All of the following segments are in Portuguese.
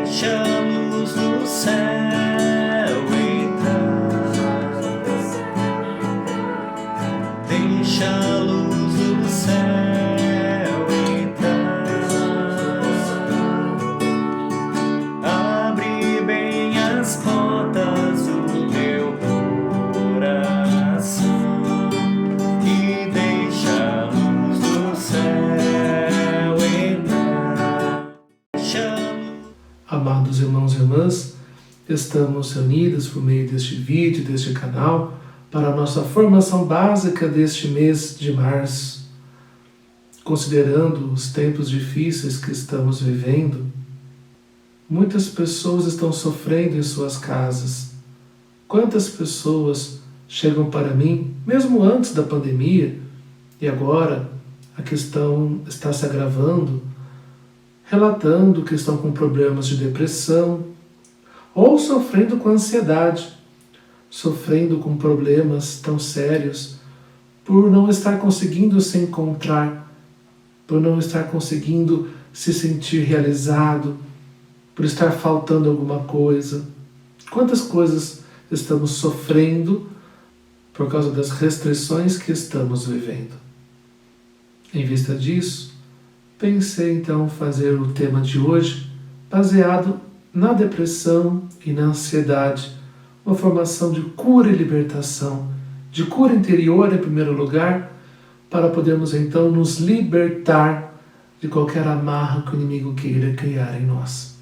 Deixa a luz do céu entrar. Deixa a luz do céu entrar. Abre bem as portas do teu coração e deixa a luz do céu entrar. Amados irmãos e irmãs, estamos reunidos por meio deste vídeo, deste canal, para a nossa formação básica deste mês de março. Considerando os tempos difíceis que estamos vivendo, muitas pessoas estão sofrendo em suas casas. Quantas pessoas chegam para mim, mesmo antes da pandemia, e agora a questão está se agravando, relatando que estão com problemas de depressão ou sofrendo com ansiedade, sofrendo com problemas tão sérios por não estar conseguindo se encontrar, por não estar conseguindo se sentir realizado, por estar faltando alguma coisa. Quantas coisas estamos sofrendo por causa das restrições que estamos vivendo. Em vista disso, pensei então fazer o tema de hoje baseado na depressão e na ansiedade, uma formação de cura e libertação, de cura interior em primeiro lugar, para podermos então nos libertar de qualquer amarra que o inimigo queira criar em nós.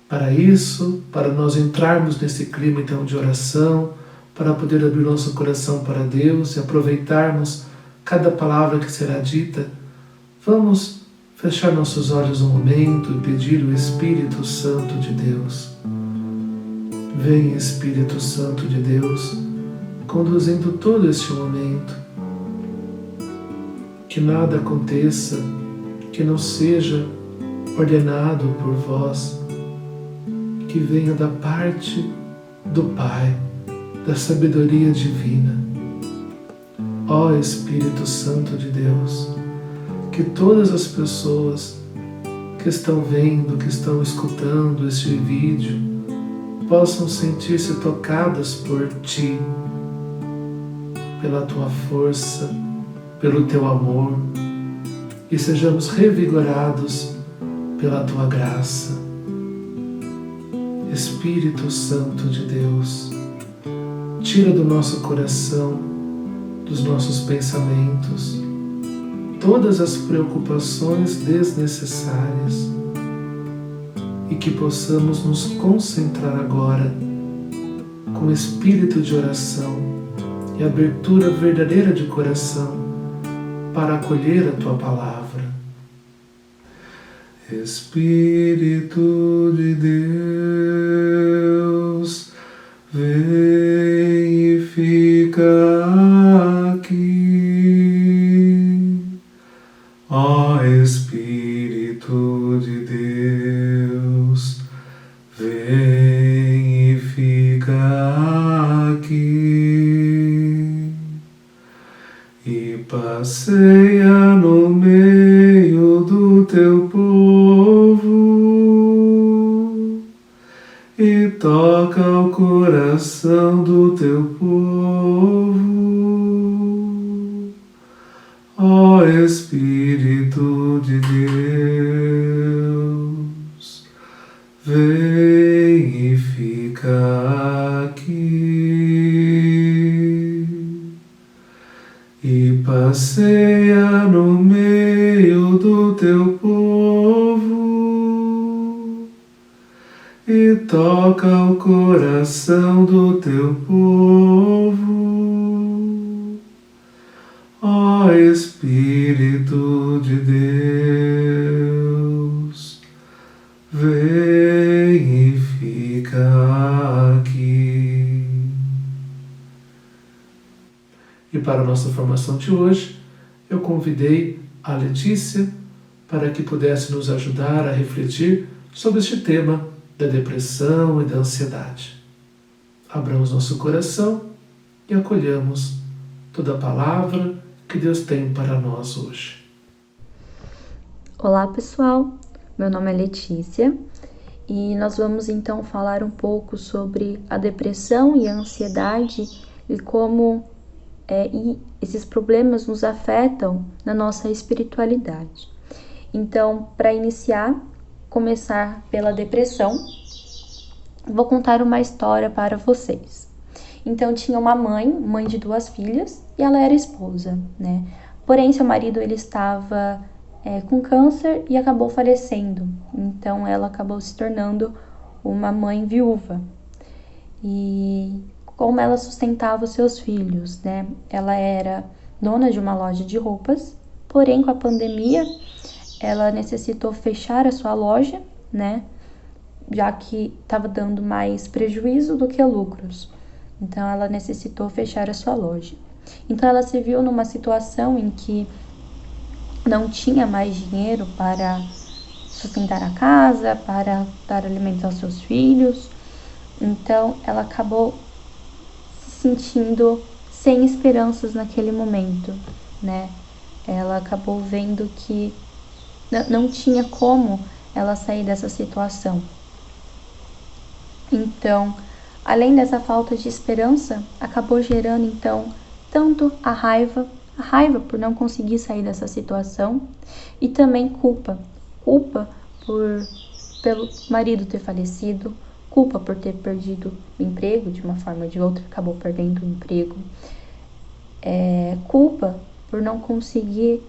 Para isso, para nós entrarmos nesse clima então de oração, para poder abrir nosso coração para Deus e aproveitarmos cada palavra que será dita, vamos fechar nossos olhos um momento e pedir o Espírito Santo de Deus. Vem, Espírito Santo de Deus, conduzindo todo este momento. Que nada aconteça que não seja ordenado por vós, que venha da parte do Pai, da sabedoria divina. Ó Espírito Santo de Deus, que todas as pessoas que estão vendo, que estão escutando este vídeo, possam sentir-se tocadas por Ti, pela Tua força, pelo Teu amor, e sejamos revigorados pela Tua graça. Espírito Santo de Deus, tira do nosso coração, dos nossos pensamentos, todas as preocupações desnecessárias e que possamos nos concentrar agora com espírito de oração e abertura verdadeira de coração para acolher a Tua palavra. Espírito de Deus, vem e fica aqui. Ó Espírito de Deus, vem e fica aqui e passeia no meio do Teu povo e toca o coração do Teu povo. Ó Espírito de Deus, vem e fica aqui e passeia no meio do Teu povo e toca o coração do Teu povo. Ó Espírito de Deus, vem e fica aqui. E para a nossa formação de hoje, eu convidei a Letícia para que pudesse nos ajudar a refletir sobre este tema da depressão e da ansiedade. Abramos nosso coração e acolhamos toda a palavra que Deus tem para nós hoje. Olá pessoal, meu nome é Letícia E nós vamos então falar um pouco sobre a depressão e a ansiedade e como esses problemas nos afetam na nossa espiritualidade. Então, para iniciar, começar pela depressão, vou contar uma história para vocês. Então, tinha uma mãe de 2 filhas, e ela era esposa, né? Porém, seu marido ele estava com câncer e acabou falecendo. Então, ela acabou se tornando uma mãe viúva. E como ela sustentava os seus filhos, né? Ela era dona de uma loja de roupas, porém, com a pandemia, ela necessitou fechar a sua loja, né? Já que estava dando mais prejuízo do que lucros. Então, ela necessitou fechar a sua loja. Então, ela se viu numa situação em que não tinha mais dinheiro para sustentar a casa, para dar alimento aos seus filhos. Então, ela acabou se sentindo sem esperanças naquele momento, né? Ela acabou vendo que não tinha como ela sair dessa situação. Então, além dessa falta de esperança, acabou gerando então tanto a raiva por não conseguir sair dessa situação e também culpa pelo marido ter falecido, culpa por ter perdido o emprego de uma forma ou de outra, acabou perdendo o emprego, culpa por não conseguir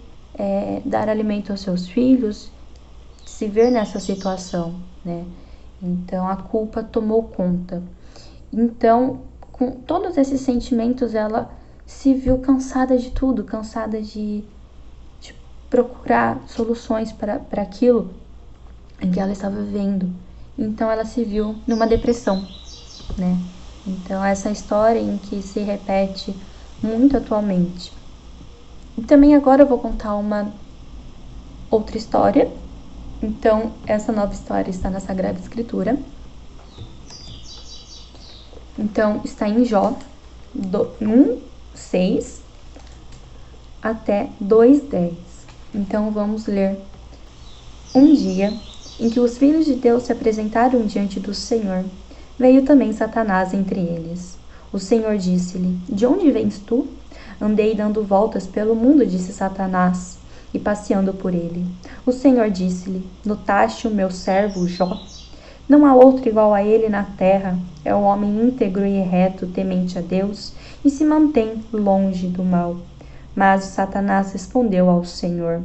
dar alimento aos seus filhos, se ver nessa situação, né? Então, a culpa tomou conta. Então, com todos esses sentimentos, ela se viu cansada de tudo, cansada de procurar soluções para aquilo em que ela estava vivendo. Então, ela se viu numa depressão, né? Então, essa história em que se repete muito atualmente. E também agora eu vou contar uma outra história. Então, essa nova história está na Sagrada Escritura. Então, está em Jó 1:6 até 2:10. Então, vamos ler. Um dia, em que os filhos de Deus se apresentaram diante do Senhor, veio também Satanás entre eles. O Senhor disse-lhe: De onde vens tu? Andei dando voltas pelo mundo, disse Satanás, e passeando por ele. O Senhor disse-lhe: Notaste o meu servo Jó? Não há outro igual a ele na terra. É um homem íntegro e reto, temente a Deus, e se mantém longe do mal. Mas Satanás respondeu ao Senhor: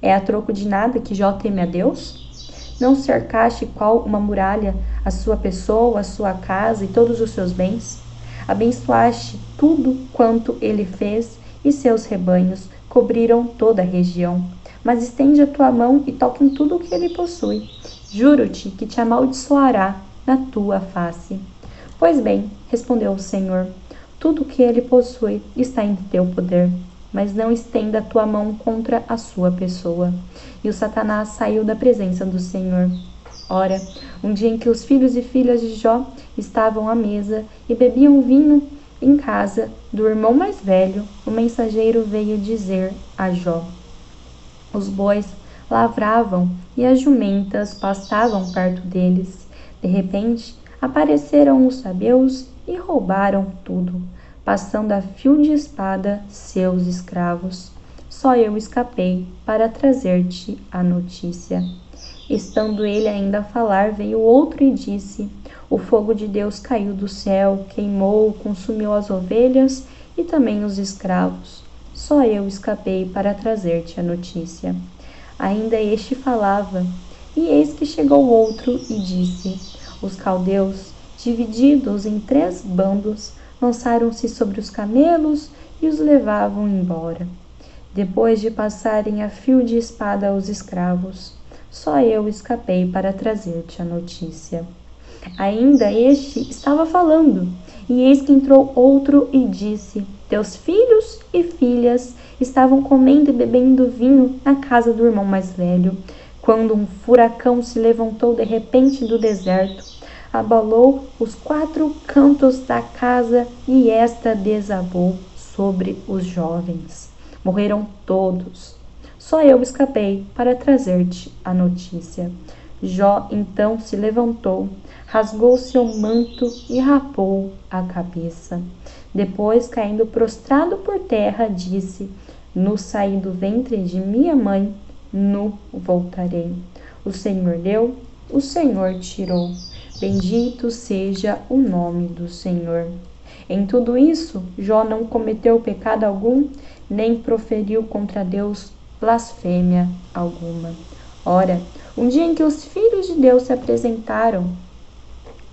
É a troco de nada que Jó teme a Deus? Não cercaste qual uma muralha a sua pessoa, a sua casa e todos os seus bens? Abençoaste tudo quanto ele fez, e seus rebanhos cobriram toda a região. Mas estende a tua mão e toca em tudo o que ele possui. Juro-te que te amaldiçoará na tua face. Pois bem, respondeu o Senhor, tudo o que ele possui está em teu poder, mas não estenda a tua mão contra a sua pessoa. E o Satanás saiu da presença do Senhor. Ora, um dia em que os filhos e filhas de Jó estavam à mesa e bebiam vinho em casa do irmão mais velho, o mensageiro veio dizer a Jó: Os bois lavravam e as jumentas pastavam perto deles. De repente, apareceram os sabeus e roubaram tudo, passando a fio de espada seus escravos. Só eu escapei para trazer-te a notícia. Estando ele ainda a falar, veio outro e disse: O fogo de Deus caiu do céu, queimou, consumiu as ovelhas e também os escravos. Só eu escapei para trazer-te a notícia. Ainda este falava, e eis que chegou outro e disse: Os caldeus, divididos em 3 bandos, lançaram-se sobre os camelos e os levavam embora, depois de passarem a fio de espada os escravos. Só eu escapei para trazer-te a notícia. Ainda este estava falando, e eis que entrou outro e disse: Teus filhos e filhas estavam comendo e bebendo vinho na casa do irmão mais velho, quando um furacão se levantou de repente do deserto, abalou os 4 cantos da casa e esta desabou sobre os jovens. Morreram todos. Só eu escapei para trazer-te a notícia. Jó então se levantou, rasgou seu manto e rapou a cabeça. Depois, caindo prostrado por terra, disse: Nu saí do ventre de minha mãe, nu voltarei. O Senhor deu, o Senhor tirou. Bendito seja o nome do Senhor. Em tudo isso, Jó não cometeu pecado algum, nem proferiu contra Deus blasfêmia alguma. Ora, um dia em que os filhos de Deus se apresentaram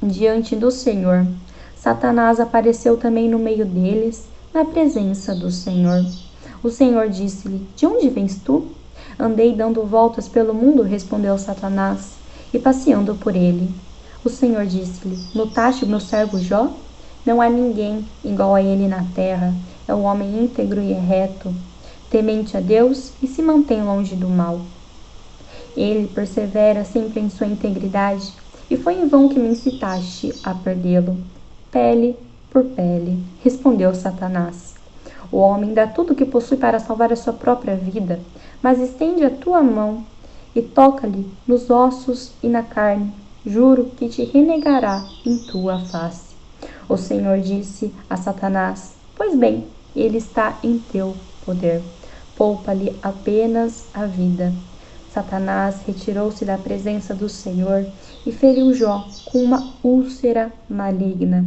diante do Senhor, Satanás apareceu também no meio deles, na presença do Senhor. O Senhor disse-lhe: De onde vens tu? Andei dando voltas pelo mundo, respondeu Satanás, e passeando por ele. O Senhor disse-lhe: Notaste o meu servo Jó? Não há ninguém igual a ele na terra. É um homem íntegro e reto, temente a Deus e se mantém longe do mal. Ele persevera sempre em sua integridade, e foi em vão que me incitaste a perdê-lo. Pele por pele, respondeu Satanás. O homem dá tudo o que possui para salvar a sua própria vida, mas estende a tua mão e toca-lhe nos ossos e na carne. Juro que te renegará em tua face. O Senhor disse a Satanás: Pois bem, ele está em teu poder. Poupa-lhe apenas a vida. Satanás retirou-se da presença do Senhor e feriu Jó com uma úlcera maligna,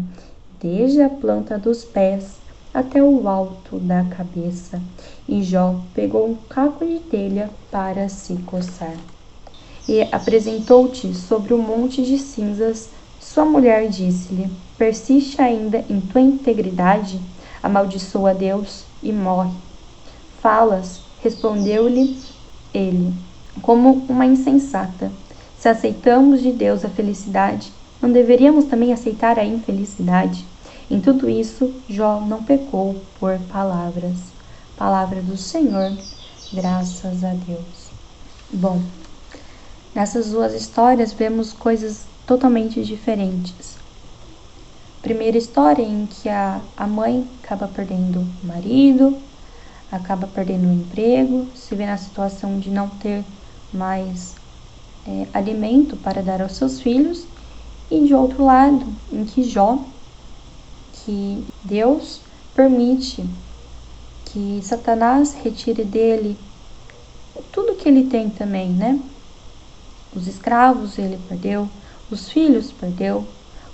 desde a planta dos pés até o alto da cabeça. E Jó pegou um caco de telha para se coçar. E apresentou-te sobre o monte de cinzas. Sua mulher disse-lhe: Persiste ainda em tua integridade? Amaldiçoa Deus e morre. Falas, respondeu-lhe ele, como uma insensata. Se aceitamos de Deus a felicidade, não deveríamos também aceitar a infelicidade? Em tudo isso, Jó não pecou por palavras. Palavra do Senhor, graças a Deus. Bom, nessas duas histórias vemos coisas totalmente diferentes. Primeira história em que a mãe acaba perdendo o marido, acaba perdendo o emprego, se vê na situação de não ter mais alimento para dar aos seus filhos, e de outro lado, em que Jó, que Deus permite que Satanás retire dele tudo que ele tem também, né? Os escravos ele perdeu, os filhos perdeu,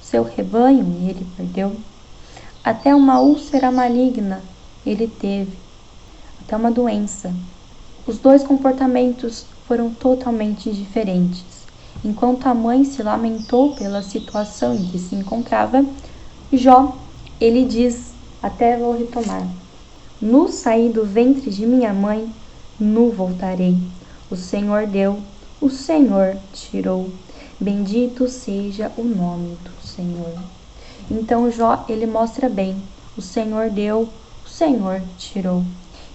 o seu rebanho ele perdeu, até uma úlcera maligna ele teve, até uma doença. Os dois comportamentos foram totalmente diferentes. Enquanto a mãe se lamentou pela situação em que se encontrava, Jó, ele diz, até vou retomar: Nu saí do ventre de minha mãe, nu voltarei. O Senhor deu, o Senhor tirou. Bendito seja o nome do Senhor. Então Jó, ele mostra bem: o Senhor deu, o Senhor tirou.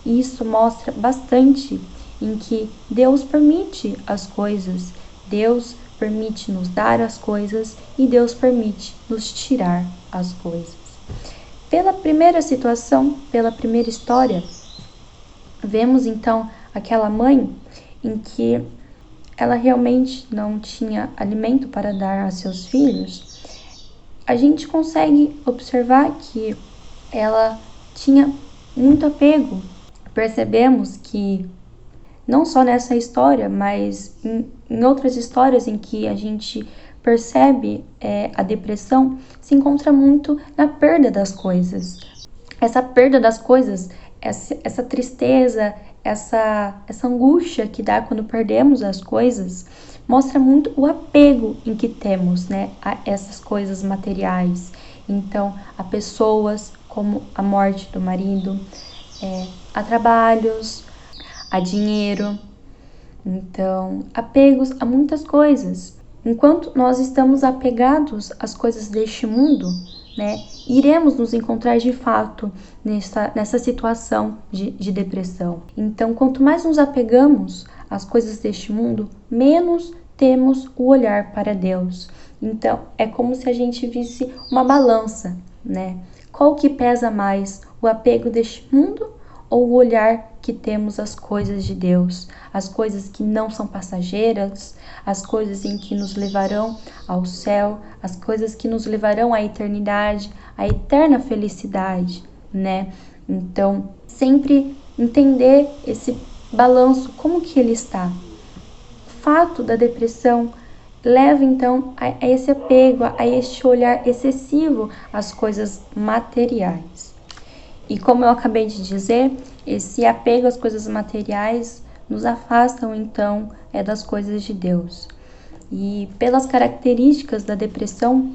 E isso mostra bastante em que Deus permite as coisas, Deus permite nos dar as coisas e Deus permite nos tirar as coisas. Pela primeira situação, pela primeira história, vemos então aquela mãe em que ela realmente não tinha alimento para dar a seus filhos. A gente consegue observar que ela tinha muito apego. Percebemos que não só nessa história, mas em outras histórias em que a gente percebe a depressão, se encontra muito na perda das coisas. Essa perda das coisas, essa tristeza, essa angústia que dá quando perdemos as coisas, mostra muito o apego em que temos, né, a essas coisas materiais. Então, a pessoas, como a morte do marido, a trabalhos, a dinheiro. Então, apegos a muitas coisas. Enquanto nós estamos apegados às coisas deste mundo, né, iremos nos encontrar de fato nessa situação de depressão. Então, quanto mais nos apegamos às coisas deste mundo, menos temos o olhar para Deus. Então, é como se a gente visse uma balança, né? Qual que pesa mais, o apego deste mundo ou o olhar que temos às coisas de Deus, as coisas que não são passageiras, as coisas em que nos levarão ao céu, as coisas que nos levarão à eternidade, à eterna felicidade, né? Então, sempre entender esse balanço, como que ele está. O fato da depressão leva então a esse apego, a este olhar excessivo às coisas materiais. E como eu acabei de dizer, esse apego às coisas materiais nos afastam então das coisas de Deus. E pelas características da depressão,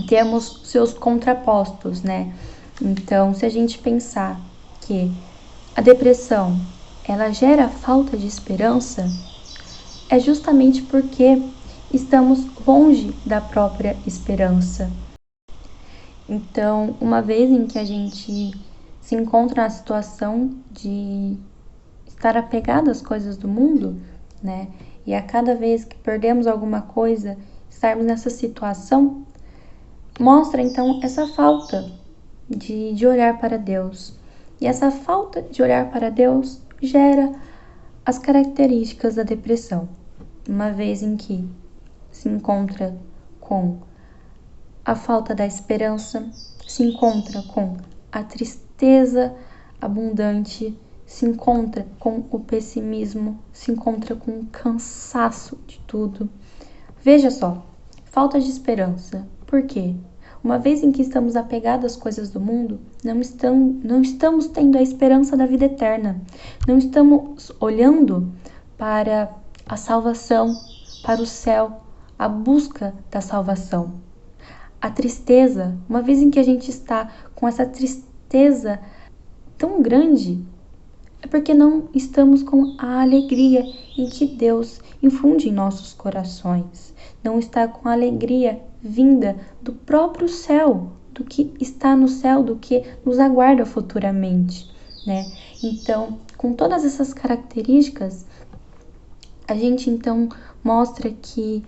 temos seus contrapostos, né? Então, se a gente pensar que a depressão, ela gera falta de esperança, é justamente porque estamos longe da própria esperança. Então, uma vez em que a gente se encontra na situação de estar apegado às coisas do mundo, né? E a cada vez que perdemos alguma coisa, estarmos nessa situação, mostra então essa falta de olhar para Deus. E essa falta de olhar para Deus gera as características da depressão. Uma vez em que se encontra com a falta da esperança, se encontra com a tristeza abundante, se encontra com o pessimismo, se encontra com o cansaço de tudo. Veja só, falta de esperança. Por quê? Uma vez em que estamos apegados às coisas do mundo, não estamos tendo a esperança da vida eterna. Não estamos olhando para a salvação, para o céu, a busca da salvação. A tristeza, uma vez em que a gente está com essa tristeza tão grande, é porque não estamos com a alegria em que Deus infunde em nossos corações. Não está com a alegria vinda do próprio céu, do que está no céu, do que nos aguarda futuramente, né? Então, com todas essas características, a gente então mostra que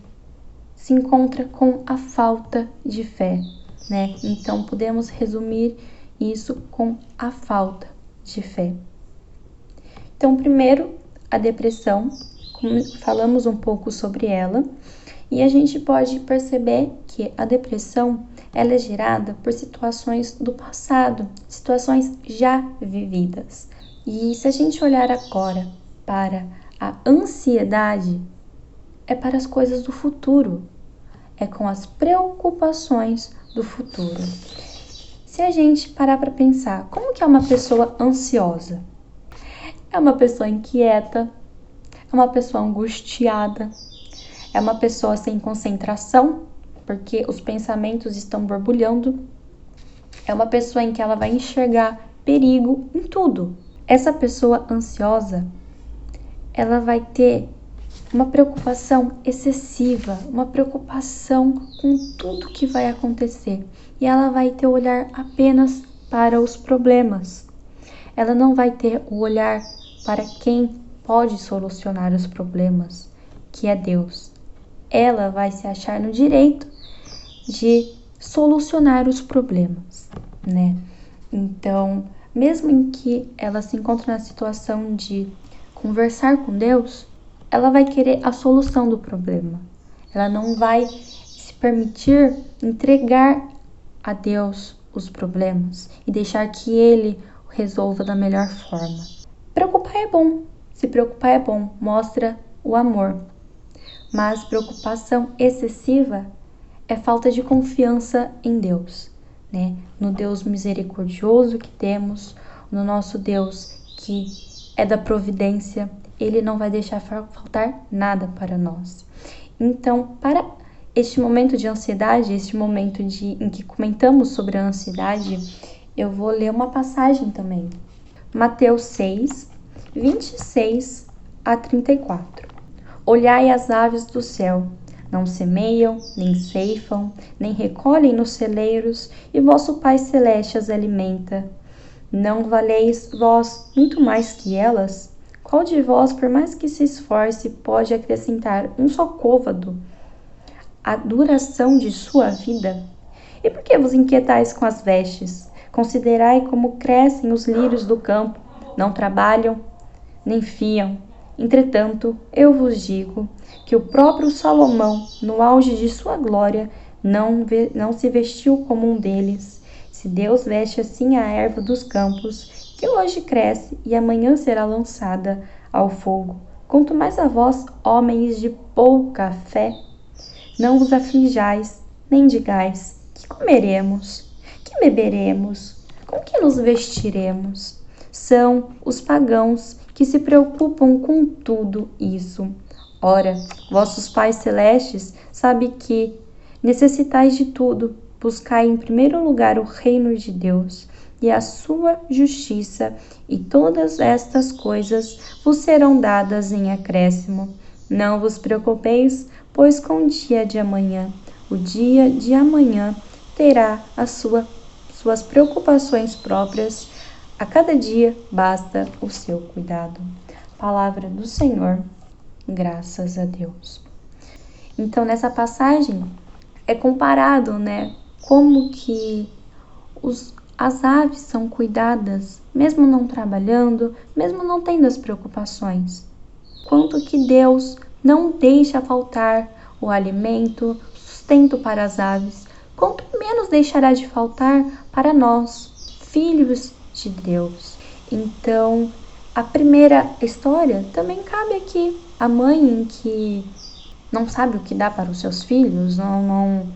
se encontra com a falta de fé, né? Então, podemos resumir isso com a falta de fé. Então, primeiro, a depressão, falamos um pouco sobre ela, e a gente pode perceber que a depressão ela é gerada por situações do passado, situações já vividas. E se a gente olhar agora para a ansiedade, é para as coisas do futuro, é com as preocupações do futuro. Se a gente parar para pensar, como que é uma pessoa ansiosa? É uma pessoa inquieta, é uma pessoa angustiada, é uma pessoa sem concentração, porque os pensamentos estão borbulhando. É uma pessoa em que ela vai enxergar perigo em tudo. Essa pessoa ansiosa, ela vai ter uma preocupação excessiva, uma preocupação com tudo que vai acontecer. E ela vai ter o olhar apenas para os problemas. Ela não vai ter o olhar para quem pode solucionar os problemas, que é Deus. Ela vai se achar no direito de solucionar os problemas, né? Então, mesmo em que ela se encontre na situação de conversar com Deus, ela vai querer a solução do problema. Ela não vai se permitir entregar a Deus os problemas e deixar que Ele resolva da melhor forma. Preocupar é bom. Se preocupar é bom, mostra o amor. Mas preocupação excessiva é falta de confiança em Deus, né? No Deus misericordioso que temos, no nosso Deus que é da providência, Ele não vai deixar faltar nada para nós. Então, para este momento de ansiedade, este momento em que comentamos sobre a ansiedade, eu vou ler uma passagem também. Mateus 6, 26 a 34. Olhai as aves do céu, não semeiam, nem ceifam, nem recolhem nos celeiros, e vosso Pai Celeste as alimenta. Não valeis vós muito mais que elas? Qual de vós, por mais que se esforce, pode acrescentar um só côvado à duração de sua vida? E por que vos inquietais com as vestes? Considerai como crescem os lírios do campo, não trabalham, nem fiam. Entretanto, eu vos digo que o próprio Salomão, no auge de sua glória, não se vestiu como um deles. Se Deus veste assim a erva dos campos, que hoje cresce e amanhã será lançada ao fogo, quanto mais a vós, homens de pouca fé. Não vos aflijais, nem digais: que comeremos? Que beberemos? Com que nos vestiremos? São os pagãos que se preocupam com tudo isso. Ora, vossos pais celestes sabem que necessitais de tudo. Buscai em primeiro lugar o reino de Deus e a sua justiça, e todas estas coisas vos serão dadas em acréscimo. Não vos preocupeis, pois com o dia de amanhã, o dia de amanhã terá as suas preocupações próprias. A cada dia basta o seu cuidado. Palavra do Senhor, graças a Deus. Então, nessa passagem é comparado, como que as aves são cuidadas, mesmo não trabalhando, mesmo não tendo as preocupações. Quanto que Deus não deixa faltar o alimento, sustento para as aves, quanto menos deixará de faltar para nós, filhos de Deus. Então, a primeira história também cabe aqui. A mãe que não sabe o que dá para os seus filhos, não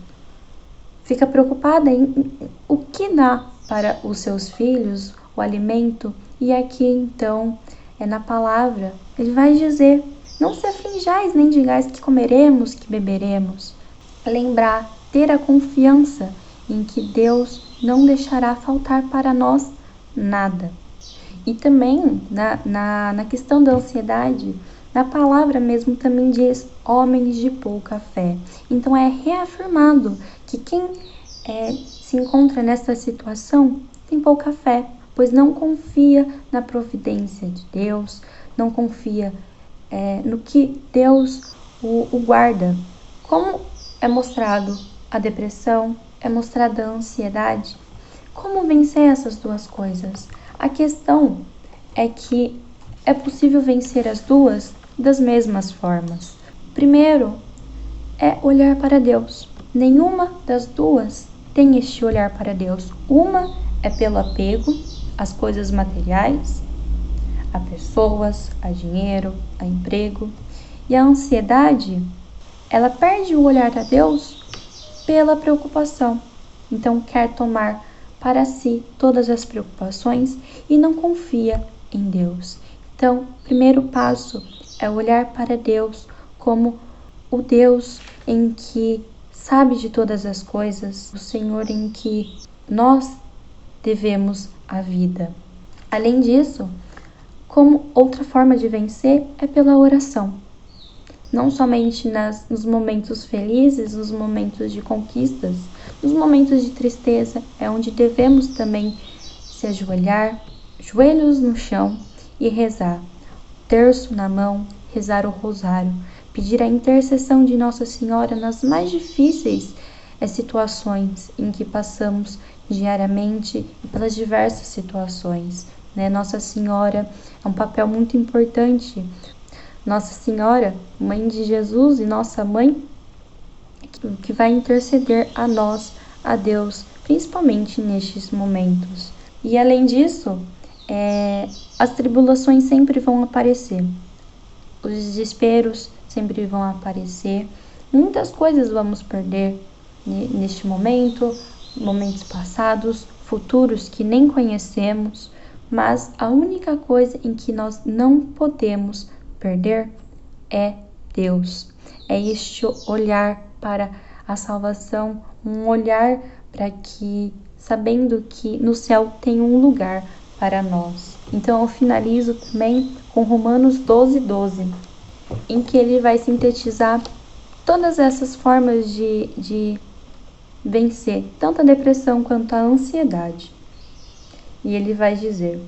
fica preocupada em o que dá para os seus filhos, o alimento. E aqui então, na palavra, ele vai dizer: não se aflijais, nem digais que comeremos, que beberemos. Lembrar, ter a confiança em que Deus não deixará faltar para nós nada. E também, na questão da ansiedade, na palavra mesmo também diz: homens de pouca fé. Então é reafirmado que quem se encontra nessa situação tem pouca fé, pois não confia na providência de Deus, não confia no que Deus o guarda. Como é mostrado a depressão, é mostrada a ansiedade. Como vencer essas duas coisas? A questão é que é possível vencer as duas das mesmas formas. Primeiro é olhar para Deus. Nenhuma das duas tem este olhar para Deus. Uma é pelo apego às coisas materiais, a pessoas, a dinheiro, a emprego. E a ansiedade, ela perde o olhar a Deus pela preocupação. Então quer tomar para si todas as preocupações e não confia em Deus. Então, o primeiro passo é olhar para Deus como o Deus em que sabe de todas as coisas, o Senhor em que nós devemos a vida. Além disso, como outra forma de vencer é pela oração. Não somente nos momentos felizes, nos momentos de conquistas, nos momentos de tristeza, é onde devemos também se ajoelhar, joelhos no chão e rezar. Terço na mão, rezar o rosário, pedir a intercessão de Nossa Senhora nas mais difíceis situações em que passamos diariamente e pelas diversas situações. Nossa Senhora é um papel muito importante. Nossa Senhora, Mãe de Jesus e nossa Mãe, que vai interceder a nós, a Deus, principalmente nestes momentos. E além disso, as tribulações sempre vão aparecer, os desesperos sempre vão aparecer, muitas coisas vamos perder neste momento, momentos passados, futuros que nem conhecemos, mas a única coisa em que nós não podemos perder é Deus. É este olhar para a salvação, um olhar para que, sabendo que no céu tem um lugar para nós. Então eu finalizo também com Romanos 12:12, em que ele vai sintetizar todas essas formas de vencer tanto a depressão quanto a ansiedade. E ele vai dizer: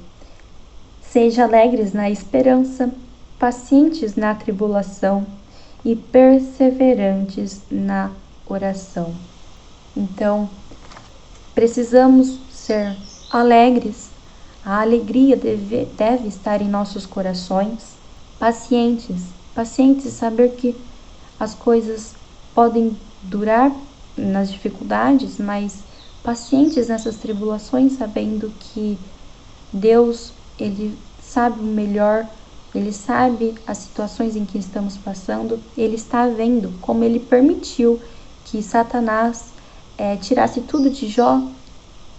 seja alegres na esperança, pacientes na tribulação e perseverantes na oração. Então, precisamos ser alegres. A alegria deve estar em nossos corações. Pacientes, saber que as coisas podem durar nas dificuldades, mas pacientes nessas tribulações, sabendo que Deus, Ele sabe o melhor, Ele sabe as situações em que estamos passando, Ele está vendo como Ele permitiu que Satanás tirasse tudo de Jó.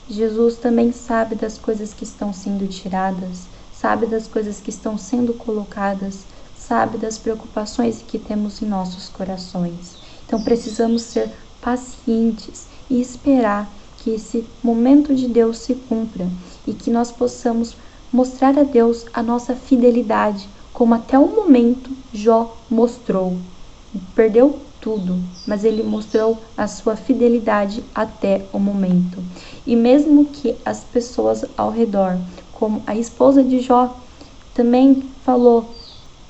Jesus também sabe das coisas que estão sendo tiradas, sabe das coisas que estão sendo colocadas, sabe das preocupações que temos em nossos corações. Então precisamos ser pacientes e esperar que esse momento de Deus se cumpra e que nós possamos mostrar a Deus a nossa fidelidade, como até o momento Jó mostrou. Perdeu tudo, mas ele mostrou a sua fidelidade até o momento. E mesmo que as pessoas ao redor, como a esposa de Jó, também falou: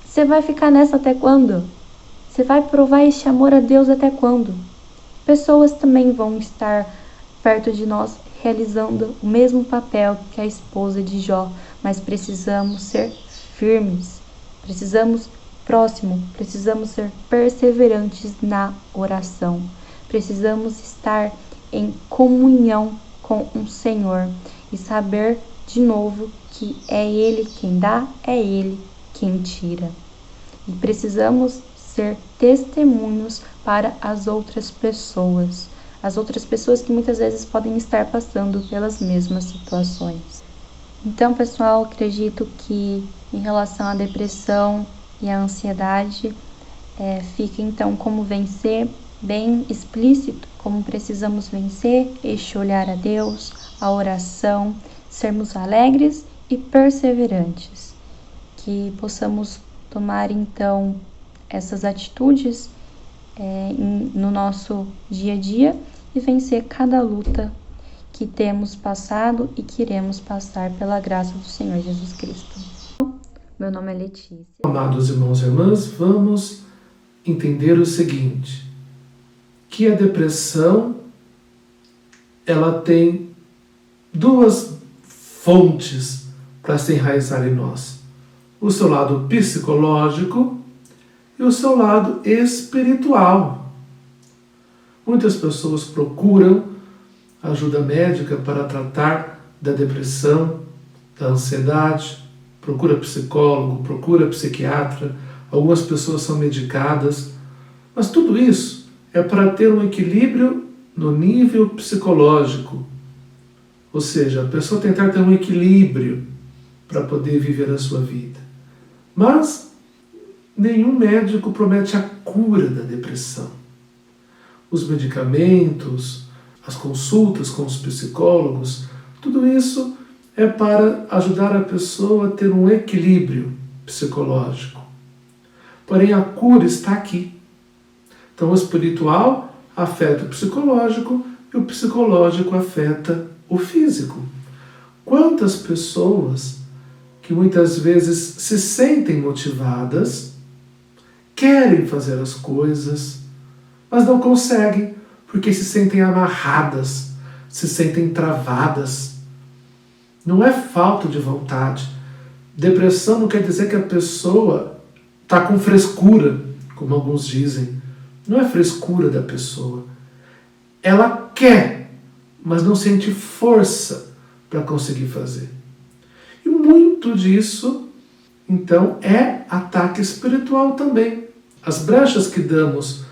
você vai ficar nessa até quando? Você vai provar este amor a Deus até quando? Pessoas também vão estar perto de nós realizando o mesmo papel que a esposa de Jó, mas precisamos ser firmes, precisamos ser perseverantes na oração, precisamos estar em comunhão com o Senhor e saber de novo que é Ele quem dá, é Ele quem tira. E precisamos ser testemunhos para as outras pessoas que muitas vezes podem estar passando pelas mesmas situações. Então, pessoal, acredito que em relação à depressão e à ansiedade, fica então como vencer, bem explícito, como precisamos vencer, este olhar a Deus, a oração, sermos alegres e perseverantes. Que possamos tomar então essas atitudes no nosso dia a dia e vencer cada luta que temos passado e que iremos passar pela graça do Senhor Jesus Cristo. Meu nome é Letícia. Amados irmãos e irmãs, vamos entender o seguinte, que a depressão ela tem duas fontes para se enraizar em nós. O seu lado psicológico e o seu lado espiritual. Muitas pessoas procuram ajuda médica para tratar da depressão, da ansiedade, procura psicólogo, procura psiquiatra, algumas pessoas são medicadas, mas tudo isso é para ter um equilíbrio no nível psicológico, ou seja, a pessoa tentar ter um equilíbrio para poder viver a sua vida. Mas nenhum médico promete a cura da depressão. Os medicamentos, as consultas com os psicólogos, tudo isso é para ajudar a pessoa a ter um equilíbrio psicológico. Porém, a cura está aqui. Então, o espiritual afeta o psicológico e o psicológico afeta o físico. Quantas pessoas que muitas vezes se sentem motivadas, querem fazer as coisas, mas não conseguem porque se sentem amarradas, se sentem travadas. Não é falta de vontade. Depressão não quer dizer que a pessoa está com frescura, como alguns dizem. Não é frescura da pessoa. Ela quer, mas não sente força para conseguir fazer. E muito disso, então, é ataque espiritual também. As brechas que damos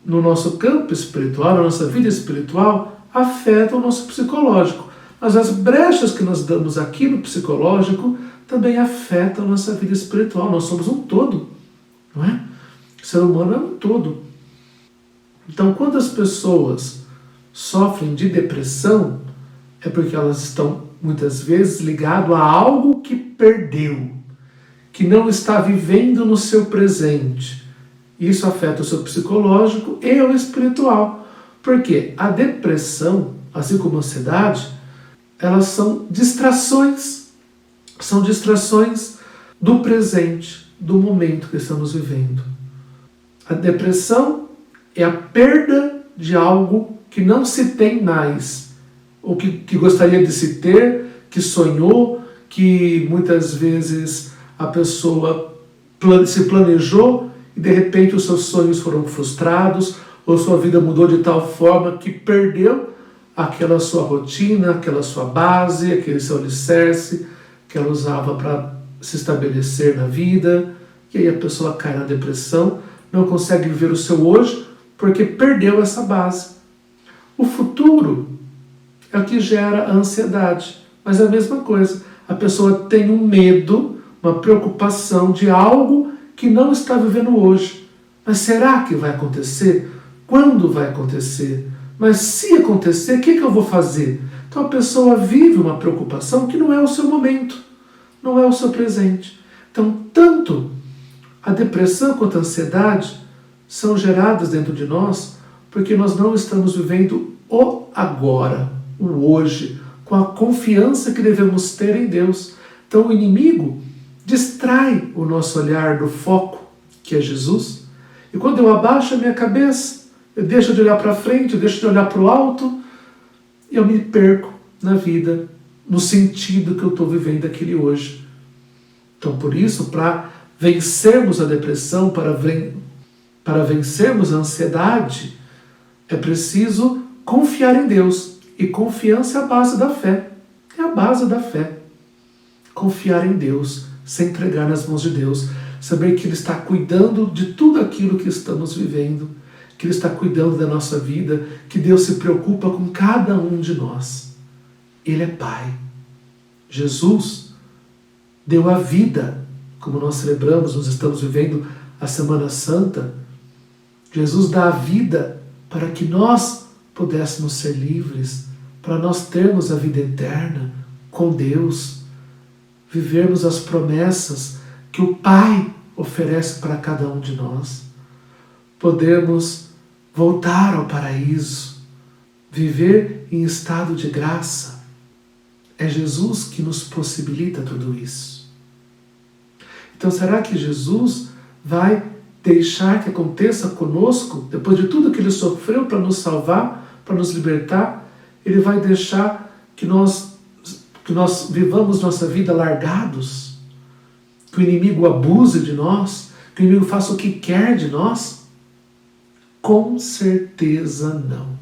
no nosso campo espiritual, na nossa vida espiritual, afetam o nosso psicológico. Mas as brechas que nós damos aqui no psicológico também afetam a nossa vida espiritual. Nós somos um todo, não é? O ser humano é um todo. Então, quando as pessoas sofrem de depressão, é porque elas estão, muitas vezes, ligadas a algo que perdeu, que não está vivendo no seu presente. Isso afeta o seu psicológico e o espiritual. Porque a depressão, assim como a ansiedade, elas são distrações. São distrações do presente, do momento que estamos vivendo. A depressão é a perda de algo que não se tem mais. ou que gostaria de se ter, que sonhou, que muitas vezes a pessoa se planejou e de repente os seus sonhos foram frustrados, ou sua vida mudou de tal forma que perdeu aquela sua rotina, aquela sua base, aquele seu alicerce que ela usava para se estabelecer na vida, e aí a pessoa cai na depressão, não consegue viver o seu hoje porque perdeu essa base. O futuro é o que gera a ansiedade, mas é a mesma coisa. A pessoa tem um medo, uma preocupação de algo que não está vivendo hoje. Mas será que vai acontecer? Quando vai acontecer? Mas se acontecer, o que eu vou fazer? Então a pessoa vive uma preocupação que não é o seu momento, não é o seu presente. Então, tanto a depressão quanto a ansiedade são geradas dentro de nós porque nós não estamos vivendo o agora, o hoje, com a confiança que devemos ter em Deus. Então o inimigo distrai o nosso olhar do foco, que é Jesus, e quando eu abaixo a minha cabeça, eu deixo de olhar para frente, eu deixo de olhar para o alto, e eu me perco na vida, no sentido que eu estou vivendo aquele hoje. Então por isso, para vencermos a depressão, para vencermos a ansiedade, é preciso confiar em Deus. E confiança é a base da fé. É a base da fé. Confiar em Deus, se entregar nas mãos de Deus, saber que Ele está cuidando de tudo aquilo que estamos vivendo, que Ele está cuidando da nossa vida, que Deus se preocupa com cada um de nós. Ele é Pai. Jesus deu a vida, como nós celebramos, nós estamos vivendo a Semana Santa. Jesus dá a vida para que nós pudéssemos ser livres, para nós termos a vida eterna com Deus, vivermos as promessas que o Pai oferece para cada um de nós, podermos voltar ao paraíso, viver em estado de graça. É Jesus que nos possibilita tudo isso. Então será que Jesus vai deixar que aconteça conosco, depois de tudo que Ele sofreu para nos salvar, para nos libertar? Ele vai deixar que nós vivamos nossa vida largados? Que o inimigo abuse de nós? Que o inimigo faça o que quer de nós? Com certeza não.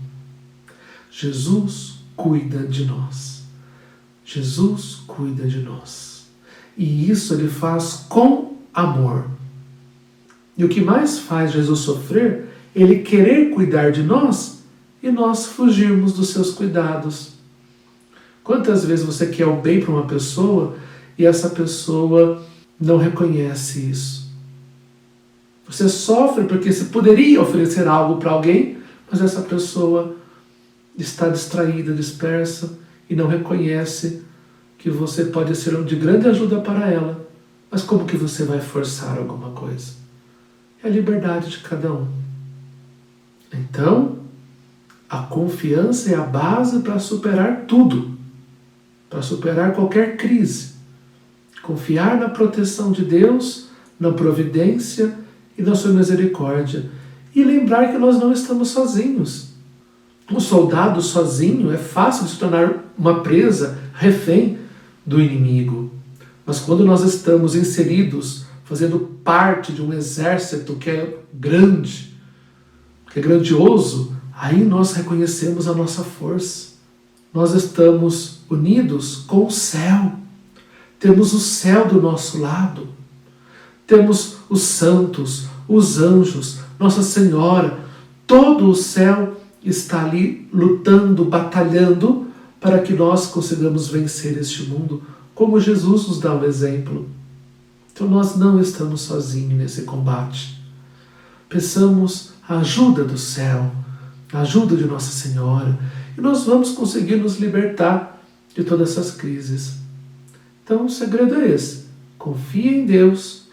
Jesus cuida de nós. Jesus cuida de nós. E isso Ele faz com amor. E o que mais faz Jesus sofrer, Ele querer cuidar de nós e nós fugirmos dos seus cuidados. Quantas vezes você quer o bem para uma pessoa e essa pessoa não reconhece isso? Você sofre porque você poderia oferecer algo para alguém, mas essa pessoa está distraída, dispersa e não reconhece que você pode ser de grande ajuda para ela. Mas como que você vai forçar alguma coisa? É a liberdade de cada um. Então, a confiança é a base para superar tudo, para superar qualquer crise. Confiar na proteção de Deus, na providência e na sua misericórdia. E lembrar que nós não estamos sozinhos. Um soldado sozinho é fácil de se tornar uma presa, refém do inimigo. Mas quando nós estamos inseridos, fazendo parte de um exército que é grande, que é grandioso, aí nós reconhecemos a nossa força. Nós estamos unidos com o céu. Temos o céu do nosso lado. Temos os santos, os anjos, Nossa Senhora. Todo o céu está ali lutando, batalhando para que nós consigamos vencer este mundo, como Jesus nos dá o exemplo. Então nós não estamos sozinhos nesse combate. Peçamos a ajuda do céu, a ajuda de Nossa Senhora, e nós vamos conseguir nos libertar de todas essas crises. Então o segredo é esse: confie em Deus,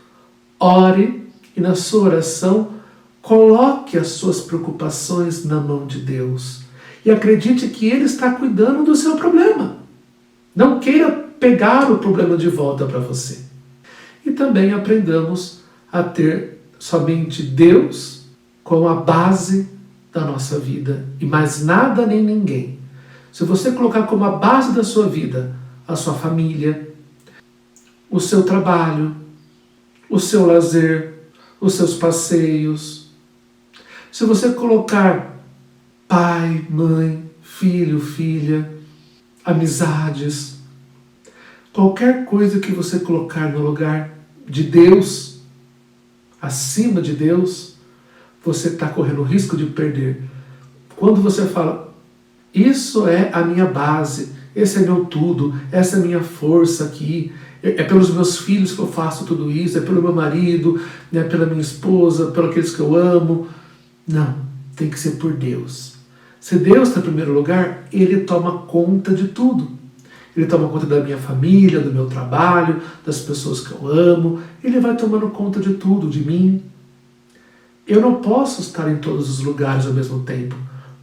ore e na sua oração coloque as suas preocupações na mão de Deus e acredite que Ele está cuidando do seu problema. Não queira pegar o problema de volta para você. E também aprendamos a ter somente Deus como a base da nossa vida e mais nada nem ninguém. Se você colocar como a base da sua vida a sua família, o seu trabalho, o seu lazer, os seus passeios, se você colocar pai, mãe, filho, filha, amizades, qualquer coisa que você colocar no lugar de Deus, acima de Deus, você está correndo o risco de perder. Quando você fala, isso é a minha base, esse é meu tudo, essa é a minha força aqui, é pelos meus filhos que eu faço tudo isso, é pelo meu marido, é pela minha esposa, pelos aqueles que eu amo. Não, tem que ser por Deus. Se Deus está em primeiro lugar, Ele toma conta de tudo. Ele toma conta da minha família, do meu trabalho, das pessoas que eu amo. Ele vai tomando conta de tudo, de mim. Eu não posso estar em todos os lugares ao mesmo tempo.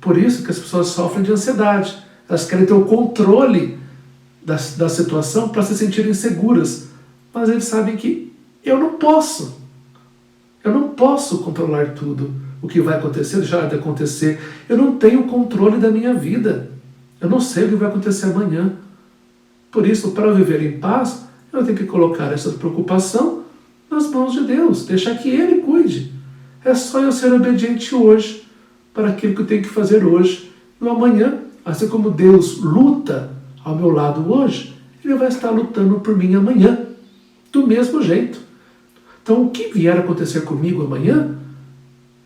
Por isso que as pessoas sofrem de ansiedade. Elas querem ter o controle da situação para se sentirem seguras. Mas eles sabem que eu não posso. Eu não posso controlar tudo. O que vai acontecer, deixar de acontecer. Eu não tenho controle da minha vida. Eu não sei o que vai acontecer amanhã. Por isso, para viver em paz, eu tenho que colocar essa preocupação nas mãos de Deus. Deixar que Ele cuide. É só eu ser obediente hoje para aquilo que eu tenho que fazer hoje. No amanhã, assim como Deus luta ao meu lado hoje, Ele vai estar lutando por mim amanhã. Do mesmo jeito. Então, o que vier a acontecer comigo amanhã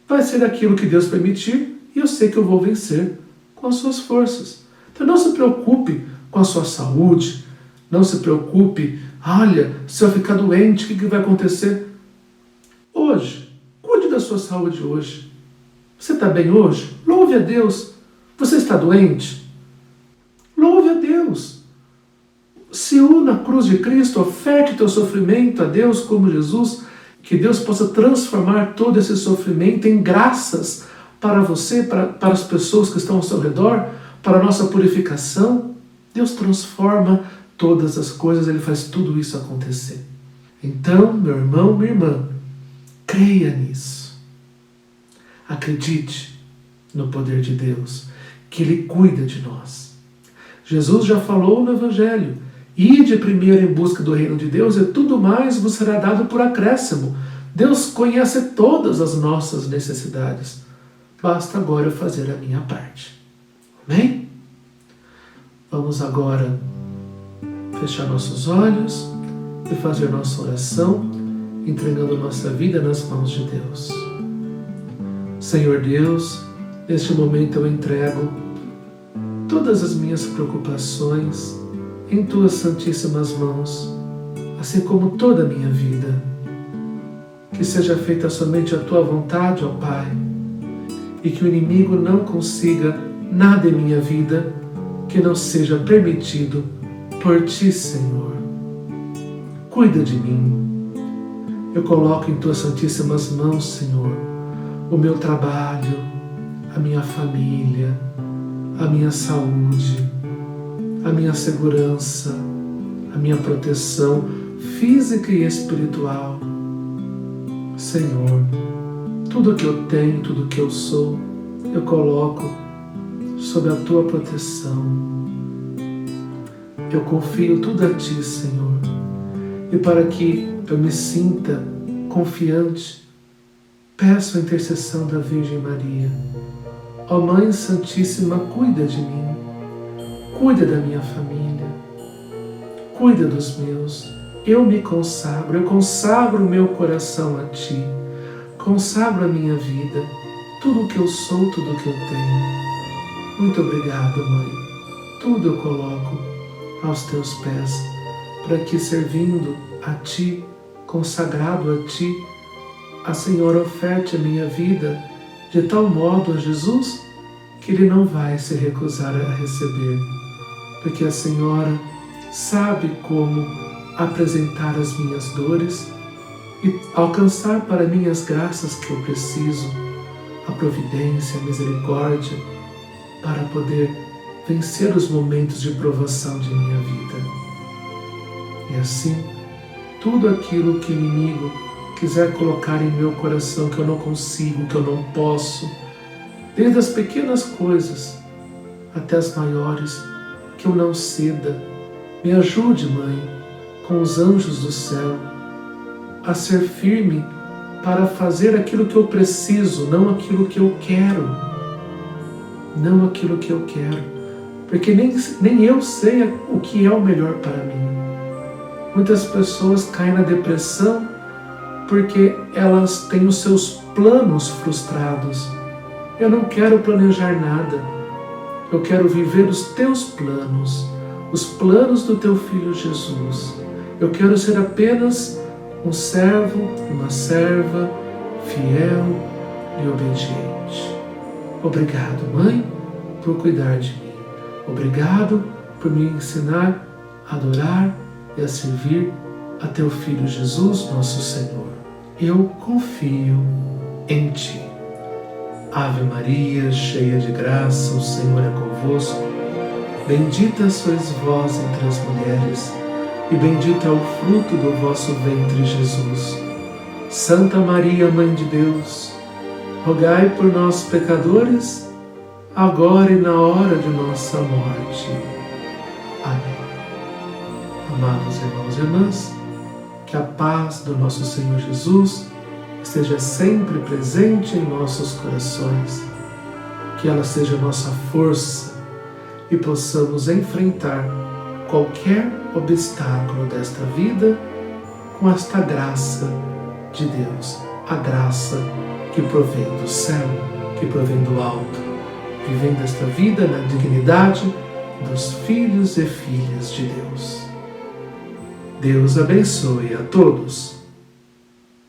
vai ser aquilo que Deus permitir e eu sei que eu vou vencer com as suas forças. Então, não se preocupe com a sua saúde. Não se preocupe, olha, se eu ficar doente, o que vai acontecer? Hoje, cuide da sua saúde hoje. Você está bem hoje? Louve a Deus. Você está doente? Louve a Deus. Se una à cruz de Cristo, oferte o teu sofrimento a Deus como Jesus, que Deus possa transformar todo esse sofrimento em graças para você, para as pessoas que estão ao seu redor, para a nossa purificação. Deus transforma todas as coisas, Ele faz tudo isso acontecer. Então, meu irmão, minha irmã, creia nisso. Acredite no poder de Deus, que Ele cuida de nós. Jesus já falou no Evangelho, ide primeiro em busca do reino de Deus e tudo mais vos será dado por acréscimo. Deus conhece todas as nossas necessidades. Basta agora eu fazer a minha parte. Amém? Vamos agora fechar nossos olhos e fazer nossa oração, entregando nossa vida nas mãos de Deus. Senhor Deus, neste momento eu entrego todas as minhas preocupações em Tuas santíssimas mãos, assim como toda a minha vida. Que seja feita somente a Tua vontade, ó Pai, e que o inimigo não consiga nada em minha vida que não seja permitido por Ti, Senhor. Cuida de mim. Eu coloco em Tuas santíssimas mãos, Senhor, o meu trabalho, a minha família, a minha saúde, a minha segurança, a minha proteção física e espiritual. Senhor, tudo que eu tenho, tudo que eu sou, eu coloco sob a Tua proteção. Eu confio tudo a Ti, Senhor. E para que eu me sinta confiante, peço a intercessão da Virgem Maria. Ó Mãe Santíssima, cuida de mim. Cuida da minha família. Cuida dos meus. Eu me consagro, eu consagro o meu coração a Ti. Consagro a minha vida, tudo o que eu sou, tudo o que eu tenho. Muito obrigado, Mãe. Tudo eu coloco aos Teus pés, para que, servindo a Ti, consagrado a Ti, a Senhora oferte a minha vida de tal modo a Jesus que Ele não vai se recusar a receber, porque a Senhora sabe como apresentar as minhas dores e alcançar para mim as graças que eu preciso, a providência, a misericórdia, para poder vencer os momentos de provação de minha vida. E assim, tudo aquilo que o inimigo quiser colocar em meu coração que eu não consigo, que eu não posso, desde as pequenas coisas, até as maiores, que eu não ceda. Me ajude, Mãe, com os anjos do céu, a ser firme para fazer aquilo que eu preciso, não aquilo que eu quero. Não aquilo que eu quero, porque nem eu sei o que é o melhor para mim. Muitas pessoas caem na depressão porque elas têm os seus planos frustrados. Eu não quero planejar nada. Eu quero viver os teus planos, os planos do teu Filho Jesus. Eu quero ser apenas um servo, uma serva, fiel e obediente. Obrigado, Mãe, por cuidar de mim. Obrigado por me ensinar a adorar e a servir a teu Filho Jesus, nosso Senhor. Eu confio em Ti. Ave Maria, cheia de graça, o Senhor é convosco. Bendita sois vós entre as mulheres, e bendito é o fruto do vosso ventre, Jesus. Santa Maria, Mãe de Deus, rogai por nós, pecadores, agora e na hora de nossa morte. Amém. Amados irmãos e irmãs, que a paz do nosso Senhor Jesus esteja sempre presente em nossos corações, que ela seja nossa força e possamos enfrentar qualquer obstáculo desta vida com esta graça de Deus, a graça que provém do céu, que provém do alto, vivendo esta vida na dignidade dos filhos e filhas de Deus. Deus abençoe a todos.